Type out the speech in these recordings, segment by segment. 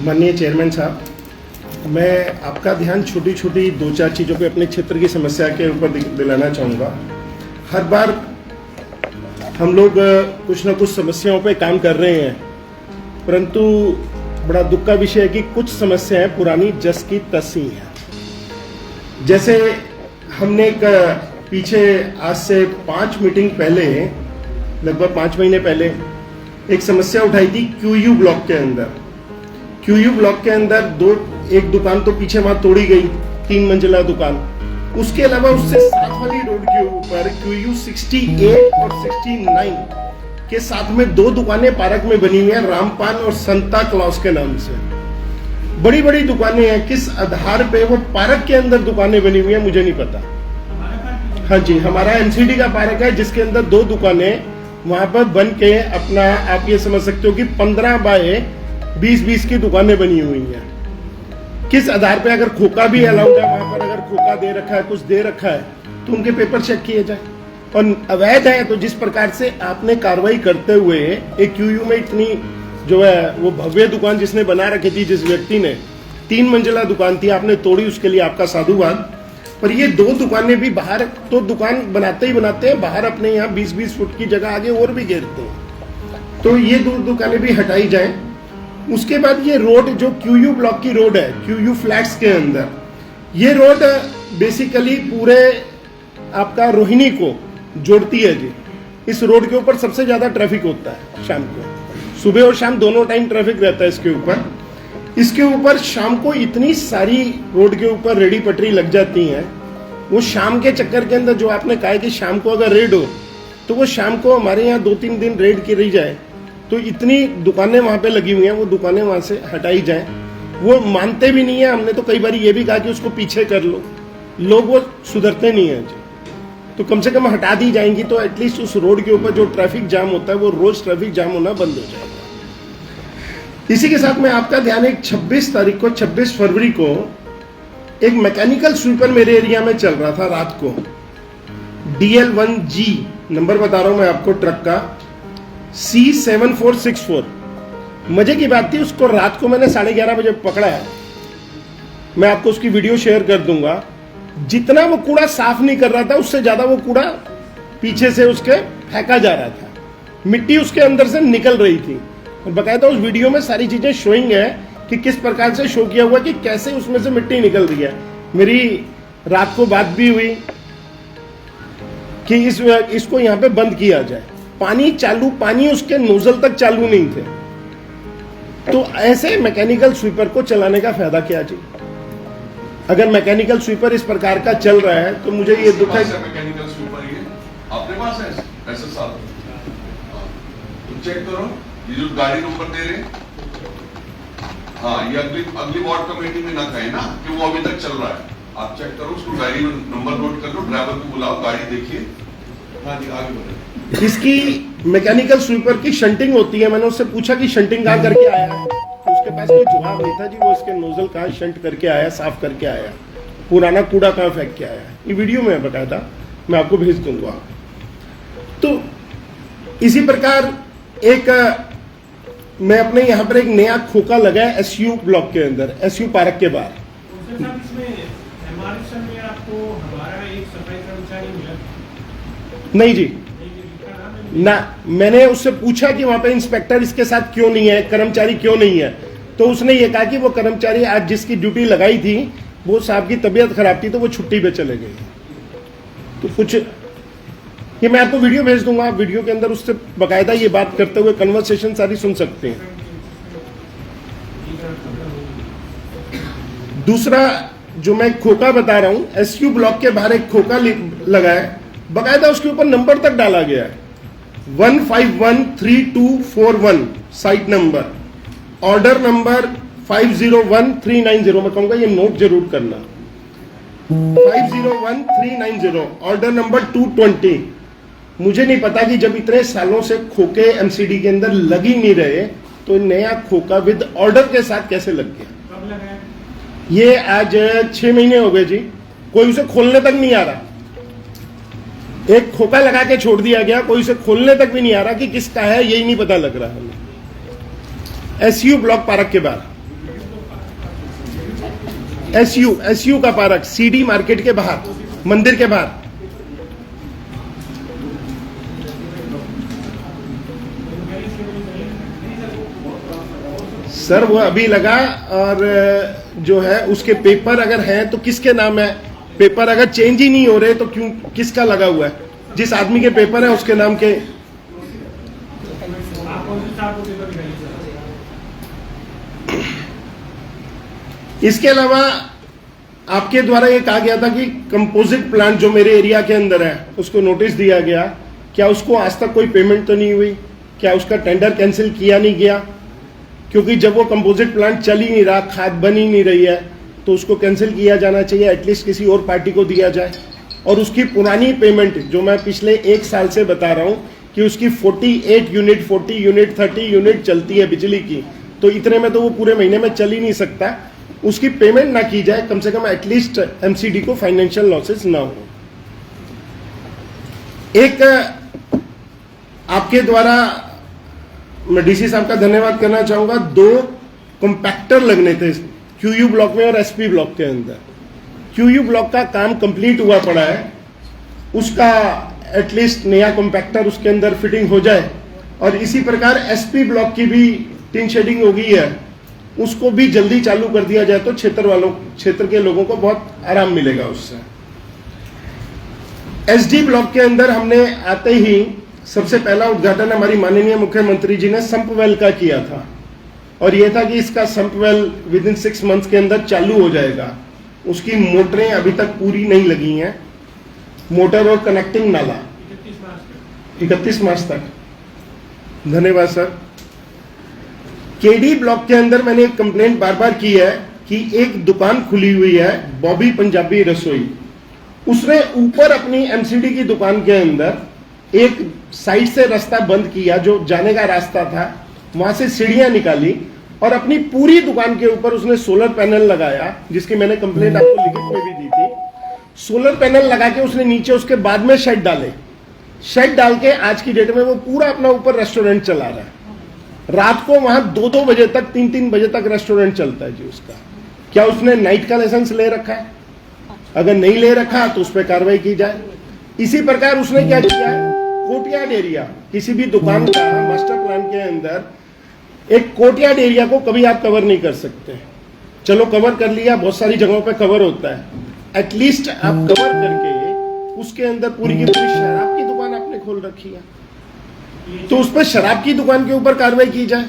माननीय चेयरमैन साहब, मैं आपका ध्यान छोटी छोटी दो चार चीज़ों पे अपने क्षेत्र की समस्या के ऊपर दिलाना चाहूँगा। हर बार हम लोग कुछ ना कुछ समस्याओं पे काम कर रहे हैं, परंतु बड़ा दुख का विषय है कि कुछ समस्याएं पुरानी जस की तस ही हैं। जैसे हमने एक पीछे आज से 5 मीटिंग पहले, लगभग 5 महीने पहले एक समस्या उठाई थी क्यूयू ब्लॉक के अंदर। क्यूयू ब्लॉक के अंदर एक दुकान तो पीछे वहां तोड़ी गई, 3 मंजिला दुकान। उसके अलावा उससे साथ वाली रोड के ऊपर क्यूयू 68 और 69 के साथ में 2 दुकानें पार्क में बनी हुई हैं, रामपान और संता क्लॉस के नाम से। बड़ी बड़ी दुकानें हैं, किस आधार पे वो पार्क के अंदर दुकानें बनी हुई हैं मुझे नहीं पता। हाँ जी, हमारा एमसीडी का पार्क है जिसके अंदर 2 दुकानें वहां पर बन के अपना, आप ये समझ सकते हो कि 15 बाय 20 की दुकानें बनी हुई हैं। किस आधार पे, अगर खोखा भी अलाउड है वहां पर, अगर खोखा दे रखा है, कुछ दे रखा है, तो उनके पेपर चेक किए जाए। और अवैध है तो जिस प्रकार से आपने कार्रवाई करते हुए एक क्यूयू में इतनी जो है वो भव्य दुकान जिसने बना रखी थी, जिस व्यक्ति ने 3 मंजिला दुकान थी, आपने तोड़ी, उसके लिए आपका साधुवाद। पर ये 2 दुकानें भी बाहर तो दुकान बनाते ही बनाते हैं, बाहर अपने यहाँ 20-20 फुट की जगह आगे और भी घेरते हैं, तो ये 2 दुकानें भी हटाई जाएं। उसके बाद ये रोड जो क्यूयू ब्लॉक की रोड है, क्यूयू फ्लैट्स के अंदर, ये रोड बेसिकली पूरे आपका रोहिणी को जोड़ती है जी। इस रोड के ऊपर सबसे ज्यादा ट्रैफिक होता है शाम को, सुबह और शाम दोनों टाइम ट्रैफिक रहता है इसके ऊपर। इसके ऊपर शाम को इतनी सारी रोड के ऊपर रेडी पटरी लग जाती हैं, वो शाम के चक्कर के अंदर, जो आपने कहा कि शाम को अगर रेड हो तो वो शाम को हमारे यहाँ 2-3 दिन रेड की रही जाए, तो इतनी दुकानें वहां पे लगी हुई हैं, वो दुकानें वहां से हटाई जाएं। वो मानते भी नहीं है, हमने तो कई बार ये भी कहा कि उसको पीछे कर लो, लोग वो सुधरते नहीं है जी। तो कम से कम हटा दी जाएंगी तो एटलीस्ट उस रोड के ऊपर जो ट्रैफिक जाम होता है वो रोज ट्रैफिक जाम होना बंद हो जाएगा। इसी के साथ में आपका ध्यान एक 26 फरवरी को एक मैकेनिकल स्वीपर मेरे एरिया में चल रहा था रात को, DL1G नंबर बता रहा हूं मैं आपको ट्रक का, C7464। मजे की बात थी, उसको रात को मैंने 11:30 बजे पकड़ा है। मैं आपको उसकी वीडियो शेयर कर दूंगा। जितना वो कूड़ा साफ नहीं कर रहा था, उससे ज्यादा वो कूड़ा पीछे से उसके फेंका जा रहा था, मिट्टी उसके अंदर से निकल रही थी। और बकायदा उस वीडियो में सारी चीजें शोइंग है कि किस प्रकार से शो किया हुआ कि कैसे उसमें से मिट्टी निकल रही है। मेरी रात को बात भी हुई कि इसको यहाँ पे बंद किया जाए। पानी उसके नोजल तक चालू नहीं थे। तो ऐसे मैकेनिकल स्वीपर को चलाने का फायदा क्या जी? अगर मैकेनिकल स्वीपर इस प्रकार का चल रहा है तो मुझे ये दुख है। मैकेनिकल स्वीपर ये आपके पास है ऐसा साल? तुम चेक करो, ये जो गाड़ी नंबर दे रहे, हाँ, ये अगली वार्ड कमेटी में ना कहे ना कि वो अभी तक चल रहा है। आप चेक करो, उसको गाड़ी में नंबर नोट कर लो, ड्राइवर को बुलाओ, गाड़ी देखिए। हाँ जी, आगे बढ़े। इसकी मैकेनिकल स्वीपर की शंटिंग होती है। मैंने उससे पूछा कि शंटिंग कहाँ करके आया है, तो उसके पास कोई जवाब नहीं था जी। वो इसके नोजल कहाँ शंट करके आया, साफ करके आया, पुराना कूड़ा कहाँ फेंक के आया। ये वीडियो में बताया, मैं आपको भेज दूंगा। तो इसी प्रकार एक मैं अपने यहाँ पर एक नया खोखा लगा है SU ब्लॉक के अंदर, SU पार्क के बाहर। नहीं जी, ना, मैंने उससे पूछा कि वहां पे इंस्पेक्टर इसके साथ क्यों नहीं है, कर्मचारी क्यों नहीं है, तो उसने ये कहा कि वो कर्मचारी आज जिसकी ड्यूटी लगाई थी, वो साहब की तबीयत खराब थी तो वो छुट्टी पे चले गए। तो कुछ ये मैं आपको वीडियो भेज दूंगा, आप वीडियो के अंदर उससे बकायदा ये बात करते हुए कन्वर्सेशन सारी सुन सकते हैं। दूसरा जो मैं खोखा बता रहा हूं, SU ब्लॉक के बाहर एक खोखा लगा है, बकायदा उसके ऊपर नंबर तक डाला गया है, 1513241 साइट नंबर, ऑर्डर नंबर 501390। मैं कहूंगा ये नोट जरूर करना, 501390, ऑर्डर नंबर 220। मुझे नहीं पता कि जब इतने सालों से खोखे MCD के अंदर लग ही नहीं रहे तो नया खोखा विद ऑर्डर के साथ कैसे लग गया। कब लगा है? ये आज 6 महीने हो गए जी, कोई उसे खोलने तक नहीं आ रहा। एक खोखा लगा के छोड़ दिया गया, कोई उसे खोलने तक भी नहीं आ रहा कि किसका है, यही नहीं पता लग रहा है। SU ब्लॉक पार्क के बाहर एसयू का पार्क, सीडी मार्केट के बाहर, मंदिर के बाहर। सर वो अभी लगा, और जो है उसके पेपर अगर हैं तो किसके नाम है? पेपर अगर चेंज ही नहीं हो रहे तो क्यों, किसका लगा हुआ है? जिस आदमी के पेपर है उसके नाम के। इसके अलावा आपके द्वारा ये कहा गया था कि कंपोजिट प्लांट जो मेरे एरिया के अंदर है उसको नोटिस दिया गया, क्या उसको आज तक कोई पेमेंट तो नहीं हुई? क्या उसका टेंडर कैंसिल किया नहीं गया? क्योंकि जब वो कंपोजिट प्लांट चल ही नहीं रहा, खाद बन ही नहीं रही है, तो उसको कैंसिल किया जाना चाहिए, एटलीस्ट किसी और पार्टी को दिया जाए। और उसकी पुरानी पेमेंट जो मैं पिछले 1 साल से बता रहा हूं कि उसकी 48 यूनिट, 40 यूनिट, 30 यूनिट चलती है बिजली की, तो इतने में तो वो पूरे महीने में चल ही नहीं सकता। उसकी पेमेंट ना की जाए, कम से कम एटलीस्ट एमसीडी को फाइनेंशियल लॉसेस ना हो। एक आपके द्वारा मैं डीसी साहब का धन्यवाद करना चाहूंगा, 2 कॉम्पैक्टर लगने थे क्यूयू ब्लॉक में और एसपी ब्लॉक के अंदर। क्यूयू ब्लॉक का काम कंप्लीट हुआ पड़ा है, उसका एटलीस्ट नया कॉम्पैक्टर उसके अंदर फिटिंग हो जाए, और इसी प्रकार एसपी ब्लॉक की भी टिन शेडिंग हो गई है, उसको भी जल्दी चालू कर दिया जाए तो क्षेत्र के लोगों को बहुत आराम मिलेगा उससे। एसडी ब्लॉक के अंदर हमने आते ही सबसे पहला उद्घाटन हमारी माननीय मुख्यमंत्री जी ने संप वेल का किया था, और यह था कि इसका sump well with in 6 months के अंदर चालू हो जाएगा। उसकी मोटरें अभी तक पूरी नहीं लगी हैं, मोटर और कनेक्टिंग नाला 31 मार्च तक। धन्यवाद सर। केडी ब्लॉक के अंदर मैंने एक कंप्लेंट बार बार की है कि एक दुकान खुली हुई है, बॉबी पंजाबी रसोई। उसने ऊपर अपनी एमसीडी की दुकान के अंदर एक साइड से रास्ता बंद किया, जो जाने का रास्ता था, वहां से सीढ़ियां निकाली और अपनी पूरी दुकान के ऊपर उसने सोलर पैनल लगाया, जिसकी मैंने कंप्लेंट आपको लिखित में भी दी थी। सोलर पैनल लगा के उसने नीचे उसके बाद में शेड डाले। शेड डाल के आज की डेट में वो पूरा अपना ऊपर रेस्टोरेंट चला रहा है। रात को वहां 2-2 बजे तक, 3-3 बजे तक रेस्टोरेंट चलता है जी उसका। क्या उसने नाइट का लाइसेंस ले रखा है? अगर नहीं ले रखा तो उस पर कार्रवाई की जाए। इसी प्रकार उसने क्या किया है, कोर्टयार्ड एरिया, किसी भी दुकान का मास्टर प्लान के अंदर एक कोर्टयार्ड एरिया को कभी आप कवर नहीं कर सकते। चलो कवर कर लिया, बहुत सारी जगहों पे कवर होता है, एटलीस्ट आप कवर करके उसके अंदर पूरी की पूरी शराब की दुकान आपने खोल रखी है, तो उस पर शराब की दुकान के ऊपर कार्रवाई की जाए।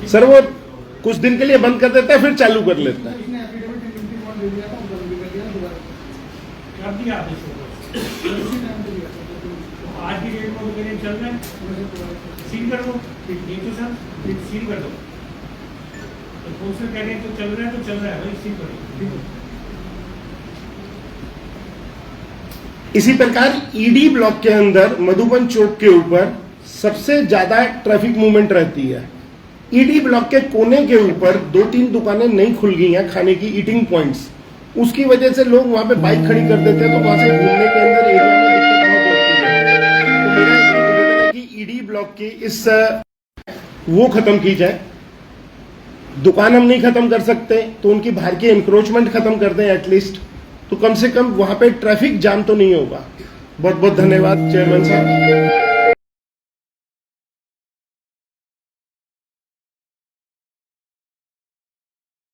सर वो कुछ दिन के लिए बंद कर देता है, फिर चालू कर लेता है। आज की डेट में चल रहा है, सील कर दो, सील कर दो। तो कह रहे हैं तो चल रहा है, तो चल रहा है भाई, सील करो। इसी प्रकार ईडी ब्लॉक के अंदर मधुबन चौक के ऊपर सबसे ज्यादा ट्रैफिक मूवमेंट रहती है। ईडी ब्लॉक के कोने के ऊपर 2-3 दुकानें नहीं खुल गई हैं खाने की, ईटिंग पॉइंट्स। उसकी वजह से लोग वहां पे बाइक खड़ी कर देते हैं, तो वहां से घूमने के अंदर एरिया में दिक्कत बहुत होती है। तो मेरा निवेदन है कि ईडी ब्लॉक की इस वो खत्म की जाए। दुकान हम नहीं खत्म कर सकते तो उनकी बाहर की एंक्रोचमेंट खत्म कर दें एटलीस्ट, तो कम से कम वहां पे ट्रैफिक जाम तो नहीं होगा। बहुत बहुत धन्यवाद चेयरमैन साहब।